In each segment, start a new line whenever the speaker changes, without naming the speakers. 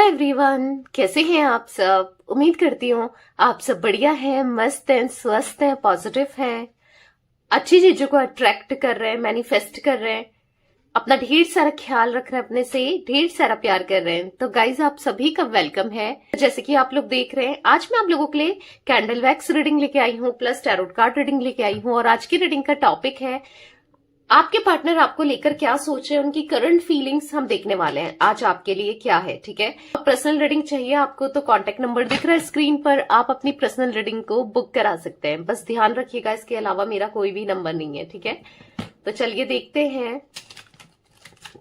Hello everyone, कैसे हैं आप सब। उम्मीद करती हूँ आप सब बढ़िया हैं, मस्त हैं, स्वस्थ हैं, पॉजिटिव हैं, अच्छी चीजों को अट्रैक्ट कर रहे हैं, मैनिफेस्ट कर रहे हैं, अपना ढेर सारा ख्याल रख रहे हैं, अपने से ढेर सारा प्यार कर रहे हैं। तो गाइज आप सभी का वेलकम है। जैसे कि आप लोग देख रहे हैं, आज मैं आप लोगों के लिए कैंडल वैक्स रीडिंग लेके आई हूँ, प्लस टैरोट कार्ड रीडिंग लेके आई हूँ। और आज की रीडिंग का टॉपिक है आपके पार्टनर आपको लेकर क्या सोच रहे हैं, उनकी करंट फीलिंग्स हम देखने वाले हैं आज आपके लिए क्या है। ठीक है, पर्सनल रीडिंग चाहिए आपको तो कांटेक्ट नंबर दिख रहा है स्क्रीन पर, आप अपनी पर्सनल रीडिंग को बुक करा सकते हैं। बस ध्यान रखिएगा, इसके अलावा मेरा कोई भी नंबर नहीं है। ठीक है, तो चलिए देखते हैं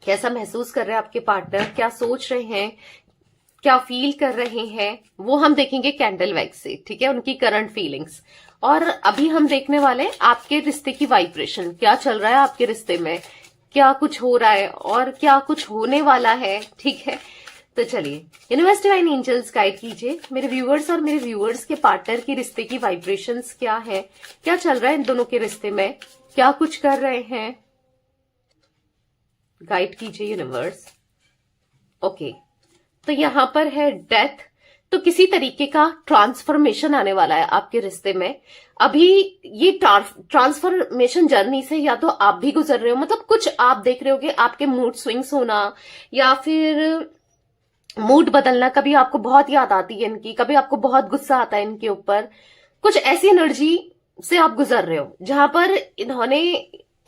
कैसा महसूस कर रहे हैं आपके पार्टनर, क्या सोच रहे हैं, क्या फील कर रहे हैं, वो हम देखेंगे कैंडल वैक्स से। ठीक है, उनकी करंट फीलिंग्स। और अभी हम देखने वाले हैं आपके रिश्ते की वाइब्रेशन, क्या चल रहा है आपके रिश्ते में, क्या कुछ हो रहा है और क्या कुछ होने वाला है। ठीक है, तो चलिए यूनिवर्स डिवाइन एंजल्स गाइड कीजिए मेरे व्यूअर्स और मेरे व्यूअर्स के पार्टनर की रिश्ते की वाइब्रेशंस क्या है, क्या चल रहा है इन दोनों के रिश्ते में, क्या कुछ कर रहे हैं, गाइड कीजिए यूनिवर्स। ओके, तो यहां पर है डेथ, तो किसी तरीके का ट्रांसफॉर्मेशन आने वाला है आपके रिश्ते में। अभी ये ट्रांसफॉर्मेशन जर्नी से या तो आप भी गुजर रहे हो, मतलब कुछ आप देख रहे होगे आपके मूड स्विंग्स होना या फिर मूड बदलना। कभी आपको बहुत याद आती है इनकी, कभी आपको बहुत गुस्सा आता है इनके ऊपर। कुछ ऐसी एनर्जी से आप गुजर रहे हो जहां पर इन्होंने,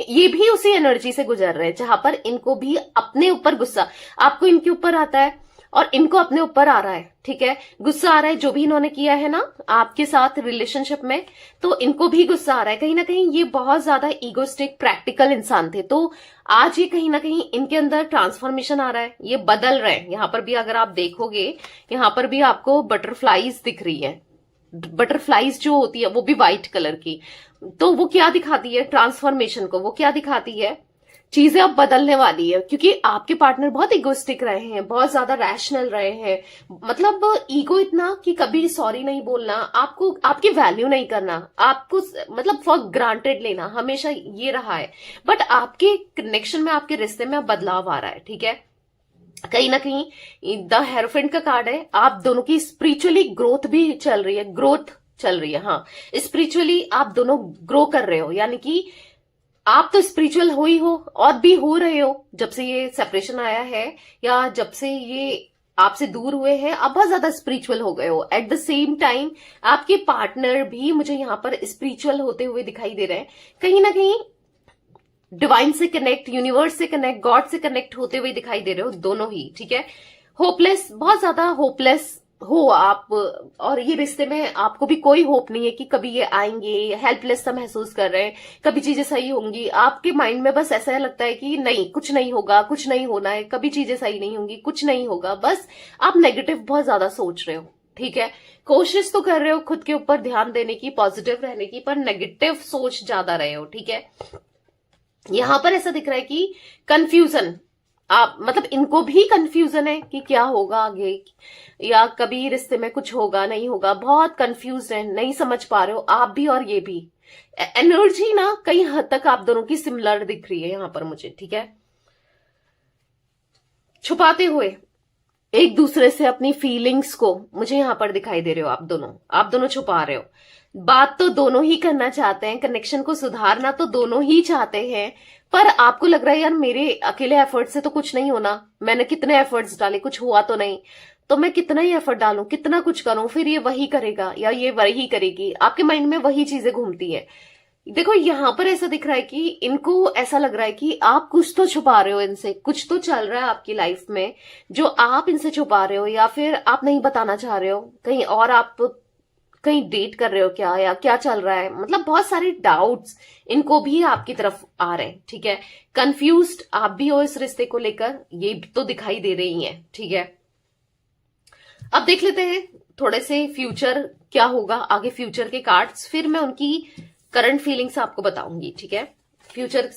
ये भी उसी एनर्जी से गुजर रहे हैं जहां पर इनको भी अपने ऊपर गुस्सा, आपको इनके ऊपर आता है और इनको अपने ऊपर आ रहा है। ठीक है, गुस्सा आ रहा है जो भी इन्होंने किया है ना आपके साथ रिलेशनशिप में, तो इनको भी गुस्सा आ रहा है। कहीं ना कहीं ये बहुत ज्यादा ईगोस्टिक प्रैक्टिकल इंसान थे, तो आज ये कहीं ना कहीं इनके अंदर ट्रांसफॉर्मेशन आ रहा है, ये बदल रहे हैं। यहां पर भी अगर आप देखोगे, यहां पर भी आपको बटरफ्लाईज दिख रही है, बटरफ्लाईज जो होती है वो भी व्हाइट कलर की। तो वो क्या दिखाती है ट्रांसफॉर्मेशन को, वो क्या दिखाती है, चीजें अब बदलने वाली है। क्योंकि आपके पार्टनर बहुत इगोस्टिक रहे हैं, बहुत ज्यादा रैशनल रहे हैं, मतलब ईगो इतना कि कभी सॉरी नहीं बोलना, आपको आपकी वैल्यू नहीं करना, आपको मतलब फॉर ग्रांटेड लेना, हमेशा ये रहा है। बट आपके कनेक्शन में, आपके रिश्ते में अब बदलाव आ रहा है। ठीक है, कहीं ना कहीं द हेरोफेंट का कार्ड है, आप दोनों की स्पिरिचुअली ग्रोथ भी चल रही है, ग्रोथ चल रही है। हाँ, स्पिरिचुअली आप दोनों ग्रो कर रहे हो, यानी कि आप तो स्पिरिचुअल हो ही हो और भी हो रहे हो जब से ये सेपरेशन आया है, या जब से ये आपसे दूर हुए हैं, आप बहुत ज्यादा स्पिरिचुअल हो गए हो। एट द सेम टाइम आपके पार्टनर भी मुझे यहां पर स्पिरिचुअल होते हुए दिखाई दे रहे हैं, कहीं ना कहीं डिवाइन से कनेक्ट, यूनिवर्स से कनेक्ट, गॉड से कनेक्ट होते हुए दिखाई दे रहे हो दोनों ही। ठीक है, होपलेस, बहुत ज्यादा होपलेस हो आप, और ये रिश्ते में आपको भी कोई होप नहीं है कि कभी ये आएंगे, हेल्पलेस सा महसूस कर रहे हैं, कभी चीजें सही होंगी। आपके माइंड में बस ऐसा लगता है कि नहीं, कुछ नहीं होगा, कुछ नहीं होना है, कभी चीजें सही नहीं होंगी, कुछ नहीं होगा, बस आप नेगेटिव बहुत ज्यादा सोच रहे हो। ठीक है, कोशिश तो कर रहे हो खुद के ऊपर ध्यान देने की, पॉजिटिव रहने की, पर नेगेटिव सोच ज्यादा रहे हो। ठीक है, यहां पर ऐसा दिख रहा है कि कंफ्यूजन, आप मतलब इनको भी कंफ्यूजन है कि क्या होगा आगे, या कभी रिश्ते में कुछ होगा नहीं होगा, बहुत कंफ्यूज है, नहीं समझ पा रहे हो आप भी और ये भी। एनर्जी ना कई हद तक आप दोनों की सिमिलर दिख रही है यहां पर मुझे। ठीक है, छुपाते हुए एक दूसरे से अपनी फीलिंग्स को मुझे यहां पर दिखाई दे रहे हो, आप दोनों छुपा रहे हो। बात तो दोनों ही करना चाहते हैं, कनेक्शन को सुधारना तो दोनों ही चाहते हैं, पर आपको लग रहा है यार मेरे अकेले एफर्ट से तो कुछ नहीं होना, मैंने कितने एफर्ट्स डाले, कुछ हुआ तो नहीं, तो मैं कितना ही एफर्ट डालूं, कितना कुछ करूं, फिर ये वही करेगा या ये वही करेगी, आपके माइंड में वही चीजें घूमती है। देखो यहां पर ऐसा दिख रहा है कि इनको ऐसा लग रहा है कि आप कुछ तो छुपा रहे हो इनसे, कुछ तो चल रहा है आपकी लाइफ में जो आप इनसे छुपा रहे हो, या फिर आप नहीं बताना चाह रहे हो, कहीं और आप कहीं डेट कर रहे हो क्या, या क्या चल रहा है, मतलब बहुत सारे डाउट्स इनको भी आपकी तरफ आ रहे हैं। ठीक है, कंफ्यूज्ड आप भी हो इस रिश्ते को लेकर, ये तो दिखाई दे रही है। ठीक है, अब देख लेते हैं थोड़े से फ्यूचर क्या होगा, आगे फ्यूचर के कार्ड्स, फिर मैं उनकी करंट फीलिंग्स आपको बताऊंगी। ठीक है, फ्यूचर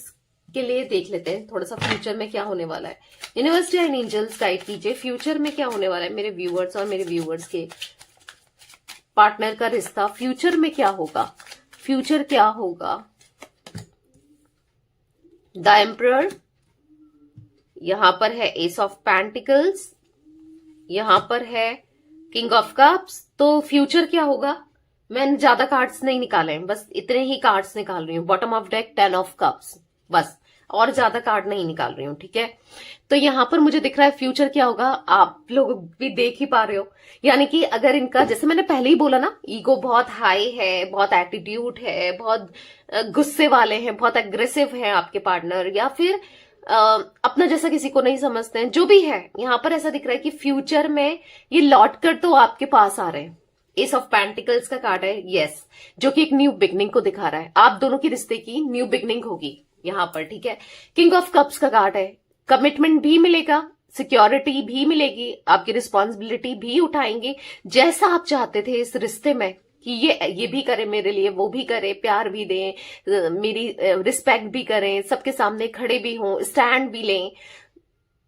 के लिए देख लेते हैं थोड़ा सा फ्यूचर में क्या होने वाला है। यूनिवर्स एंड एंजल्स गाइड कीजिए फ्यूचर में क्या होने वाला है मेरे व्यूअर्स और मेरे व्यूअर्स के पार्टनर का रिश्ता, फ्यूचर में क्या होगा, फ्यूचर क्या होगा। द एम्परर, यहां पर है एस ऑफ पेंटिकल्स, यहाँ पर है किंग ऑफ कप्स। तो फ्यूचर क्या होगा, मैंने ज्यादा कार्ड्स नहीं निकाले हैं, बस इतने ही कार्ड्स निकाल रही हूँ। Bottom of deck 10 of cups, बस, और ज्यादा कार्ड नहीं निकाल रही हूँ, ठीक है। तो यहाँ पर मुझे दिख रहा है फ्यूचर क्या होगा, आप लोग भी देख ही पा रहे हो। यानी कि अगर इनका, जैसे मैंने पहले ही बोला ना, ईगो बहुत हाई है, बहुत एटीट्यूड है, बहुत गुस्से वाले हैं, बहुत एग्रेसिव है आपके पार्टनर, या फिर अपना जैसा किसी को नहीं समझते हैं, जो भी है। यहाँ पर ऐसा दिख रहा है कि फ्यूचर में ये लौट कर तो आपके पास आ रहे हैं। एस ऑफ पेंटिकल्स का कार्ड है, यस, जो कि एक न्यू बिगनिंग को दिखा रहा है। आप दोनों की रिश्ते की न्यू बिगनिंग होगी यहाँ पर, ठीक है। किंग ऑफ कप्स का कार्ड है, कमिटमेंट भी मिलेगा, सिक्योरिटी भी मिलेगी, आपकी रिस्पॉन्सिबिलिटी भी उठाएंगे, जैसा आप चाहते थे इस रिश्ते में कि ये भी करे मेरे लिए, वो भी करे, प्यार भी दें, मेरी रिस्पेक्ट भी करें, सबके सामने खड़े भी हों, स्टैंड भी लें,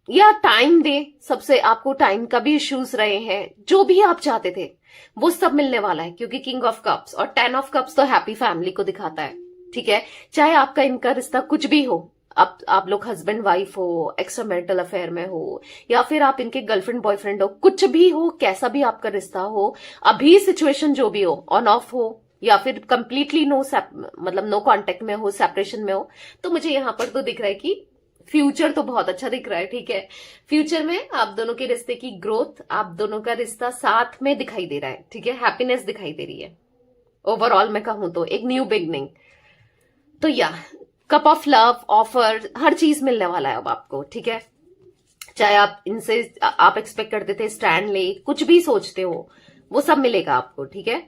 या टाइम दे। सबसे आपको टाइम का भी इश्यूज रहे हैं, जो भी आप चाहते थे वो सब मिलने वाला है, क्योंकि किंग ऑफ कप्स और 10 ऑफ कप्स तो हैप्पी फैमिली को दिखाता है, ठीक है। चाहे आपका इनका रिश्ता कुछ भी हो, आप लोग हस्बैंड वाइफ हो, एक्स्ट्रा मैरिटल अफेयर में हो, या फिर आप इनके गर्लफ्रेंड बॉयफ्रेंड हो, कुछ भी हो, कैसा भी आपका रिश्ता हो, अभी सिचुएशन जो भी हो, ऑन ऑफ हो या फिर कंप्लीटली नो, मतलब नो कांटेक्ट में हो, सेपरेशन में हो, तो मुझे यहाँ पर तो दिख रहा है कि फ्यूचर तो बहुत अच्छा दिख रहा है, ठीक है। फ्यूचर में आप दोनों के रिश्ते की ग्रोथ, आप दोनों का रिश्ता साथ में दिखाई दे रहा है, ठीक है। हैप्पीनेस दिखाई दे रही है ओवरऑल मैं कहूं तो, एक न्यू बिगनिंग। तो या कप ऑफ लव, ऑफर, हर चीज मिलने वाला है अब आपको, ठीक है। चाहे आप इनसे, आप एक्सपेक्ट करते थे स्टैंड ले, कुछ भी सोचते हो, वो सब मिलेगा आपको, ठीक है।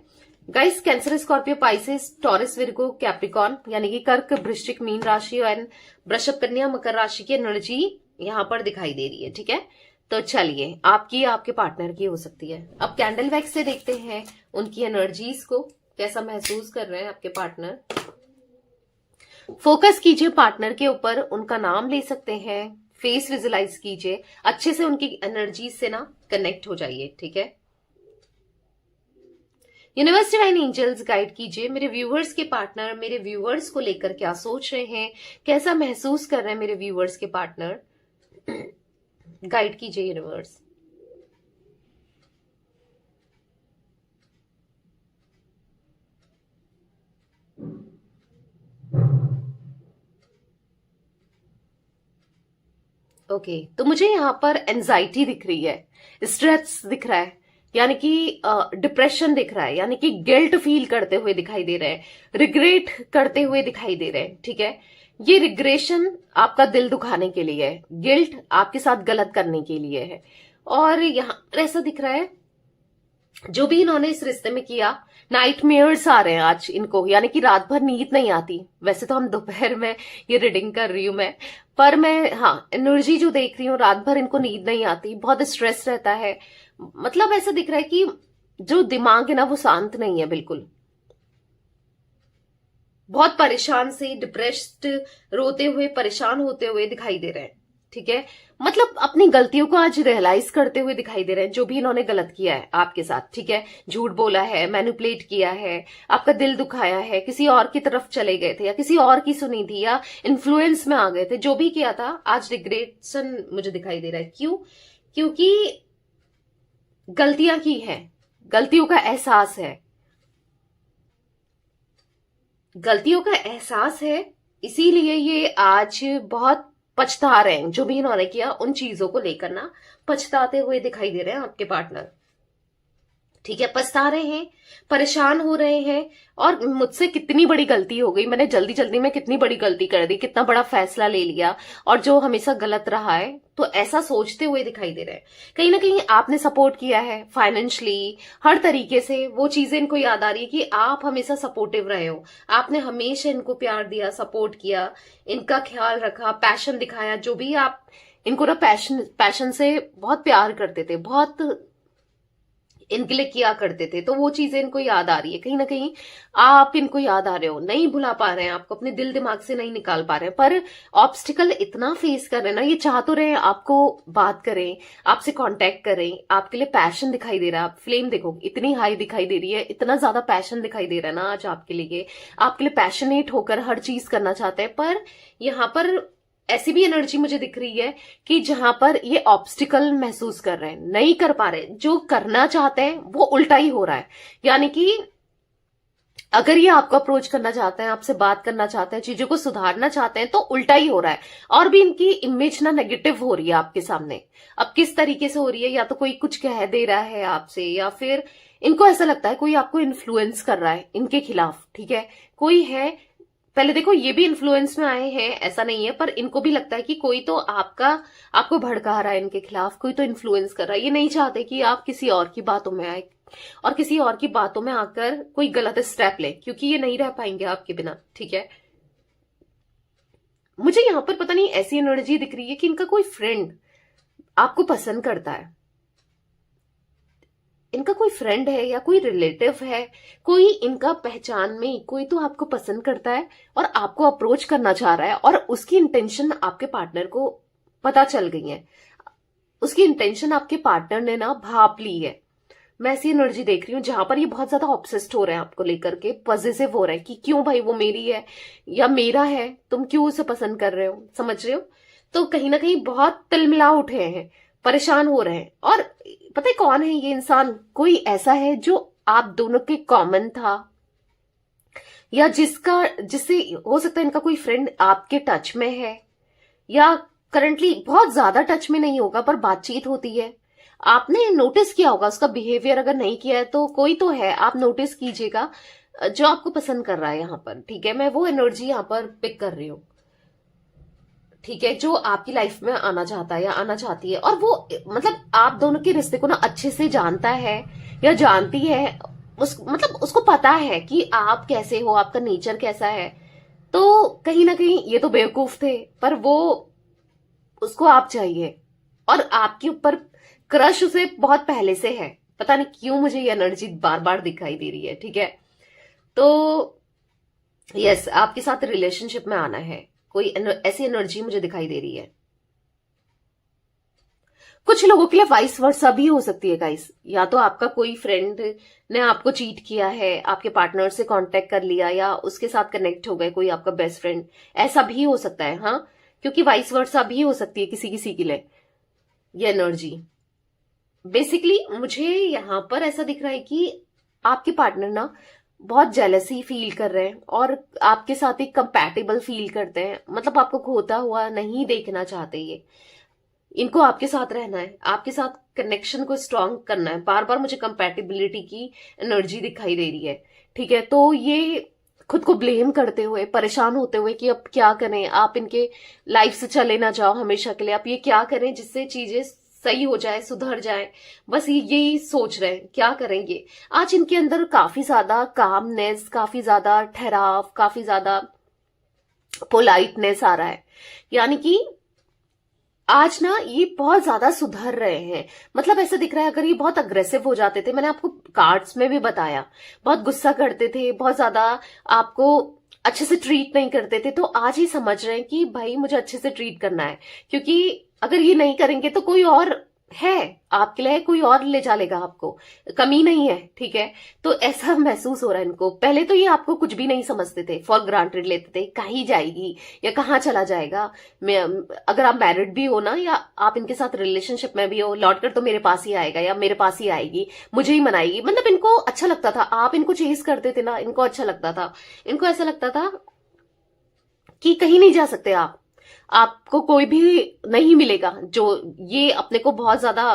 Guys, cancer, Scorpio, Pisces, taurus, Virgo, Capricorn, यानी कि कर्क, वृश्चिक, मीन राशि एंड वृषभ, कन्या, मकर राशि की एनर्जी यहाँ पर दिखाई दे रही है, ठीक है। तो चलिए, आपकी आपके पार्टनर की हो सकती है। अब कैंडल वैक्स से देखते हैं उनकी एनर्जीज को, कैसा महसूस कर रहे हैं आपके पार्टनर। फोकस कीजिए पार्टनर के ऊपर, उनका नाम ले सकते हैं, फेस विजुलाइज कीजिए, अच्छे से उनकी एनर्जी से ना कनेक्ट हो जाइए, ठीक है। यूनिवर्स डिवाइन एंजल्स गाइड कीजिए मेरे व्यूअर्स के पार्टनर, मेरे व्यूअर्स को लेकर क्या सोच रहे हैं, कैसा महसूस कर रहे हैं मेरे व्यूअर्स के पार्टनर, गाइड कीजिए यूनिवर्स। ओके, तो मुझे यहाँ पर एंजाइटी दिख रही है, स्ट्रेस दिख रहा है, यानी कि डिप्रेशन दिख रहा है, यानी कि गिल्ट फील करते हुए दिखाई दे रहे हैं, रिग्रेट करते हुए दिखाई दे रहे हैं, ठीक है। ये रिग्रेशन आपका दिल दुखाने के लिए है, गिल्ट आपके साथ गलत करने के लिए है। और यहाँ ऐसा दिख रहा है जो भी इन्होंने इस रिश्ते में किया, नाइटमेयर्स आ रहे हैं आज इनको, यानी कि रात भर नींद नहीं आती। वैसे तो हम दोपहर में ये रीडिंग कर रही हूं मैं, पर मैं हाँ एनर्जी जो देख रही हूँ, रात भर इनको नींद नहीं आती, बहुत स्ट्रेस रहता है। मतलब ऐसा दिख रहा है कि जो दिमाग है ना वो शांत नहीं है बिल्कुल, बहुत परेशान से, डिप्रेस्ड, रोते हुए, परेशान होते हुए दिखाई दे रहे हैं, ठीक है। मतलब अपनी गलतियों को आज रियलाइज करते हुए दिखाई दे रहे हैं, जो भी इन्होंने गलत किया है आपके साथ, ठीक है। झूठ बोला है, मैनिपुलेट किया है, आपका दिल दुखाया है, किसी और की तरफ चले गए थे, या किसी और की सुनी थी, या इन्फ्लुएंस में आ गए थे, जो भी किया था, आज रिग्रेशन मुझे दिखाई दे रहा है। क्यों? क्योंकि गलतियां की हैं, गलतियों का एहसास है, गलतियों का एहसास है, इसीलिए ये आज बहुत पछता रहे हैं। जो भी इन्होंने किया उन चीजों को लेकर ना पछताते हुए दिखाई दे रहे हैं आपके पार्टनर, ठीक है। पछता रहे हैं, परेशान हो रहे हैं, और मुझसे कितनी बड़ी गलती हो गई, मैंने जल्दी जल्दी में कितनी बड़ी गलती कर दी, कितना बड़ा फैसला ले लिया, और जो हमेशा गलत रहा है, तो ऐसा सोचते हुए दिखाई दे रहे हैं। कहीं ना कहीं आपने सपोर्ट किया है फाइनेंशियली, हर तरीके से, वो चीजें इनको याद आ रही है कि आप हमेशा सपोर्टिव रहे हो, आपने हमेशा इनको प्यार दिया, सपोर्ट किया, इनका ख्याल रखा, पैशन दिखाया। जो भी आप इनको ना पैशन से बहुत प्यार करते थे, बहुत इनके लिए किया करते थे, तो वो चीजें इनको याद आ रही है। कहीं ना कहीं आप इनको याद आ रहे हो, नहीं भुला पा रहे हैं, आपको अपने दिल दिमाग से नहीं निकाल पा रहे हैं, पर ऑब्स्टिकल इतना फेस कर रहे हैं ना, ये चाह तो रहे हैं आपको बात करें, आपसे कांटेक्ट करें, आपके लिए पैशन दिखाई दे रहा है। आप फ्लेम देखो इतनी हाई दिखाई दे रही है, इतना ज्यादा पैशन दिखाई दे रहा है ना आज आपके लिए पैशनेट होकर हर चीज करना चाहते हैं। पर यहाँ पर ऐसी भी एनर्जी मुझे दिख रही है कि जहां पर ये ऑब्स्टिकल महसूस कर रहे हैं, नहीं कर पा रहे, जो करना चाहते हैं वो उल्टा ही हो रहा है। यानी कि अगर ये आपको अप्रोच करना चाहते हैं, आपसे बात करना चाहते हैं, चीजों को सुधारना चाहते हैं, तो उल्टा ही हो रहा है। और भी इनकी इमेज ना नेगेटिव हो रही है आपके सामने। अब किस तरीके से हो रही है, या तो कोई कुछ कह दे रहा है आपसे, या फिर इनको ऐसा लगता है कोई आपको इन्फ्लुएंस कर रहा है इनके खिलाफ, ठीक है, कोई है। पहले देखो, ये भी इन्फ्लुएंस में आए हैं, ऐसा नहीं है, पर इनको भी लगता है कि कोई तो आपको भड़का रहा है इनके खिलाफ, कोई तो इन्फ्लुएंस कर रहा है। ये नहीं चाहते कि आप किसी और की बातों में आए और किसी और की बातों में आकर कोई गलत स्टेप ले, क्योंकि ये नहीं रह पाएंगे आपके बिना, ठीक है। मुझे यहां पर पता नहीं ऐसी एनर्जी दिख रही है कि इनका कोई फ्रेंड आपको पसंद करता है। इनका कोई फ्रेंड है या कोई रिलेटिव है, कोई इनका पहचान में कोई तो आपको पसंद करता है और आपको अप्रोच करना चाह रहा है, और उसकी इंटेंशन आपके पार्टनर को पता चल गई है। उसकी इंटेंशन आपके पार्टनर ने ना भाप ली है। मैं ऐसी एनर्जी देख रही हूँ जहां पर ये बहुत ज्यादा ऑब्सेस्ड हो रहे हैं आपको लेकर के, पॉजिटिव हो रहे हैं कि क्यों भाई वो मेरी है या मेरा है, तुम क्यों उसे पसंद कर रहे हो, समझ रहे हो। तो कहीं ना कहीं बहुत तिलमिला उठे हैं, परेशान हो रहे हैं। और पता है कौन है ये इंसान? कोई ऐसा है जो आप दोनों के कॉमन था, या जिससे हो सकता है इनका कोई फ्रेंड आपके टच में है, या करंटली बहुत ज्यादा टच में नहीं होगा पर बातचीत होती है। आपने नोटिस किया होगा उसका बिहेवियर, अगर नहीं किया है तो कोई तो है, आप नोटिस कीजिएगा, जो आपको पसंद कर रहा है यहां पर, ठीक है। मैं वो एनर्जी यहां पर पिक कर रही हूं, ठीक है, जो आपकी लाइफ में आना चाहता है या आना चाहती है। और वो मतलब आप दोनों के रिश्ते को ना अच्छे से जानता है या जानती है, मतलब उसको पता है कि आप कैसे हो, आपका नेचर कैसा है। तो कहीं ना कहीं ये तो बेवकूफ थे, पर वो उसको आप चाहिए, और आपके ऊपर क्रश उसे बहुत पहले से है। पता नहीं क्यों मुझे ये एनर्जी बार बार दिखाई दे रही है, ठीक है। तो यस, आपके साथ रिलेशनशिप में आना है, कोई ऐसी एनर्जी मुझे दिखाई दे रही है। कुछ लोगों के लिए वाइस वर्सा भी हो सकती है गाइस, या तो आपका कोई फ्रेंड ने आपको चीट किया है, आपके पार्टनर से कांटेक्ट कर लिया या उसके साथ कनेक्ट हो गए, कोई आपका बेस्ट फ्रेंड, ऐसा भी हो सकता है, हाँ, क्योंकि वाइस वर्सा भी हो सकती है किसी किसी के लिए ये एनर्जी। बेसिकली मुझे यहां पर ऐसा दिख रहा है कि आपके पार्टनर ना बहुत जेलसी फील कर रहे हैं और आपके साथ एक कंपैटिबल फील करते हैं, मतलब आपको खोता हुआ नहीं देखना चाहते। ये इनको आपके साथ रहना है, आपके साथ कनेक्शन को स्ट्रांग करना है। बार बार मुझे कंपैटिबिलिटी की एनर्जी दिखाई दे रही है, ठीक है। तो ये खुद को ब्लेम करते हुए, परेशान होते हुए कि अब क्या करें, आप इनके लाइफ से चले ना जाओ हमेशा के लिए, आप ये क्या करें जिससे चीजें सही हो जाए, सुधर जाए, बस यही सोच रहे हैं क्या करेंगे। आज इनके अंदर काफी ज्यादा कामनेस, काफी ज्यादा ठहराव, काफी ज्यादा पोलाइटनेस आ रहा है। यानी कि आज ना ये बहुत ज्यादा सुधर रहे हैं। मतलब ऐसा दिख रहा है, अगर ये बहुत अग्रेसिव हो जाते थे, मैंने आपको कार्ड्स में भी बताया, बहुत गुस्सा करते थे, बहुत ज्यादा आपको अच्छे से ट्रीट नहीं करते थे, तो आज ये समझ रहे हैं कि भाई मुझे अच्छे से ट्रीट करना है, क्योंकि अगर ये नहीं करेंगे तो कोई और है आपके लिए, कोई और ले चलेगा आपको, कमी नहीं है, ठीक है। तो ऐसा महसूस हो रहा है इनको। पहले तो ये आपको कुछ भी नहीं समझते थे, फॉर ग्रांटेड लेते थे, कहीं जाएगी या कहाँ चला जाएगा। अगर आप मैरिड भी हो ना, या आप इनके साथ रिलेशनशिप में भी हो, लौट कर तो मेरे पास ही आएगा या मेरे पास ही आएगी, मुझे ही मनाएगी। मतलब इनको अच्छा लगता था, आप इनको चेज करते थे ना, इनको अच्छा लगता था। इनको ऐसा लगता था कि कहीं नहीं जा सकते आप, आपको कोई भी नहीं मिलेगा। जो ये अपने को बहुत ज्यादा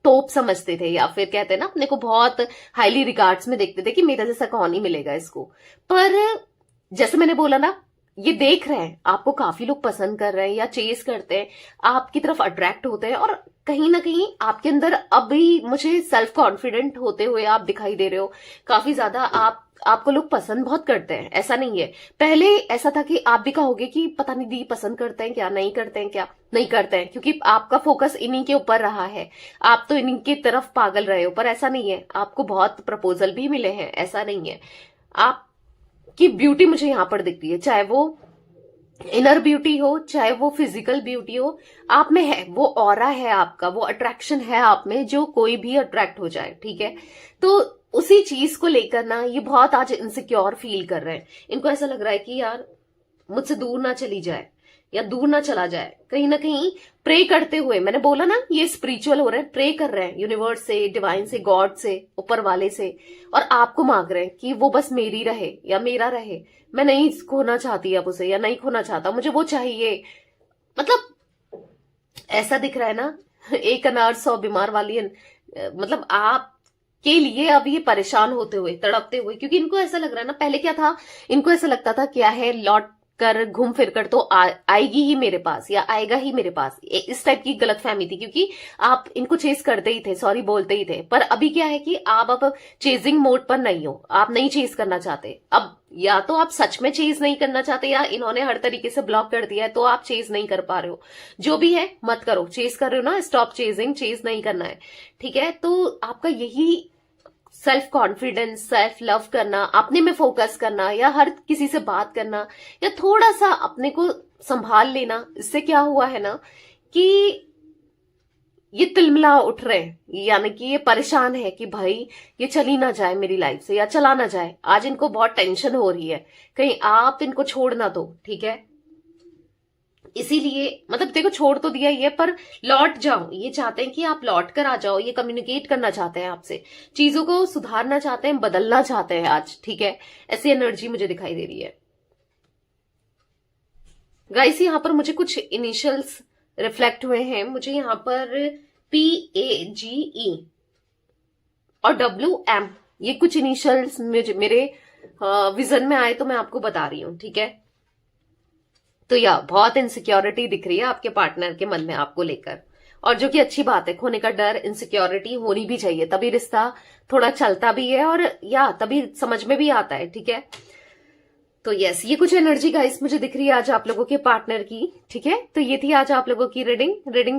टॉप समझते थे, या फिर कहते हैं ना, अपने को बहुत हाईली रिगार्ड्स में देखते थे कि मेरा जैसा कौन ही मिलेगा इसको। पर जैसे मैंने बोला ना, ये देख रहे हैं आपको काफी लोग पसंद कर रहे हैं या चेस करते हैं, आपकी तरफ अट्रैक्ट होते हैं, और कहीं ना कहीं आपके अंदर अभी मुझे सेल्फ कॉन्फिडेंट होते हुए आप दिखाई दे रहे हो काफी ज्यादा। आपको लोग पसंद बहुत करते हैं, ऐसा नहीं है। पहले ऐसा था कि आप भी कहोगे कि पता नहीं दी पसंद करते हैं क्या, नहीं करते हैं क्या, नहीं करते हैं, क्योंकि आपका फोकस इन्हीं के ऊपर रहा है, आप तो इन्हीं की तरफ पागल रहे हो। पर ऐसा नहीं है, आपको बहुत प्रपोजल भी मिले हैं, ऐसा नहीं है। आपकी ब्यूटी मुझे यहां पर दिखती है, चाहे वो इनर ब्यूटी हो, चाहे वो फिजिकल ब्यूटी हो, आप में है, वो ऑरा है आपका, वो अट्रैक्शन है आप में, जो कोई भी अट्रैक्ट हो जाए, ठीक है। तो उसी चीज को लेकर ना ये बहुत आज इनसिक्योर फील कर रहे हैं। इनको ऐसा लग रहा है कि यार मुझसे दूर ना चली जाए, या दूर ना चला जाए, कहीं ना कहीं प्रे करते हुए, मैंने बोला ना ये स्पिरिचुअल हो रहे हैं, प्रे कर रहे हैं यूनिवर्स से, डिवाइन से, गॉड से, ऊपर वाले से, और आपको मांग रहे हैं कि वो बस मेरी रहे या मेरा रहे, मैं नहीं खोना चाहती अब उसे, या नहीं खोना चाहता, मुझे वो चाहिए। मतलब ऐसा दिख रहा है ना, एक अनार 100 बीमार वाली मतलब आप के लिए अब ये परेशान होते हुए, तड़पते हुए, क्योंकि इनको ऐसा लग रहा है ना, पहले क्या था, इनको ऐसा लगता था क्या है, लौट कर घूम फिर कर तो आएगी ही मेरे पास या आएगा ही मेरे पास, इस टाइप की गलतफहमी थी, क्योंकि आप इनको चेस करते ही थे, सॉरी बोलते ही थे। पर अभी क्या है कि आप अब चेजिंग मोड पर नहीं हो, आप नहीं चेस करना चाहते अब, या तो आप सच में चेज नहीं करना चाहते, या इन्होंने हर तरीके से ब्लॉक कर दिया है तो आप चेज नहीं कर पा रहे हो। जो भी है मत करो, चेज कर रहे हो ना, स्टॉप चेजिंग, चेज नहीं करना है, ठीक है। तो आपका यही सेल्फ कॉन्फिडेंस, सेल्फ लव करना, अपने में फोकस करना, या हर किसी से बात करना, या थोड़ा सा अपने को संभाल लेना, इससे क्या हुआ है ना कि ये तिलमिला उठ रहे हैं, यानी कि ये परेशान है कि भाई ये चली ना जाए मेरी लाइफ से, या चला ना जाए। आज इनको बहुत टेंशन हो रही है, कहीं आप इनको छोड़ ना दो, ठीक है। इसीलिए मतलब देखो, छोड़ तो दिया ही है, पर लौट जाओ, ये चाहते हैं कि आप लौट कर आ जाओ, ये कम्युनिकेट करना चाहते हैं आपसे, चीजों को सुधारना चाहते हैं, बदलना चाहते हैं आज, ठीक है। ऐसी एनर्जी मुझे दिखाई दे रही है गाइस। यहाँ पर मुझे कुछ इनिशियल्स रिफ्लेक्ट हुए हैं, मुझे यहाँ पर PAGE और WM, ये कुछ इनिशियल्स मेरे विजन में आए तो मैं आपको बता रही हूं, ठीक है। तो या बहुत इनसिक्योरिटी दिख रही है आपके पार्टनर के मन में आपको लेकर, और जो कि अच्छी बात है, खोने का डर, इनसिक्योरिटी होनी भी चाहिए, तभी रिश्ता थोड़ा चलता भी है, और या तभी समझ में भी आता है, ठीक है। तो यस, ये कुछ एनर्जी गाइस मुझे दिख रही है आज आप लोगों के पार्टनर की, ठीक है। तो ये थी आज आप लोगों की रीडिंग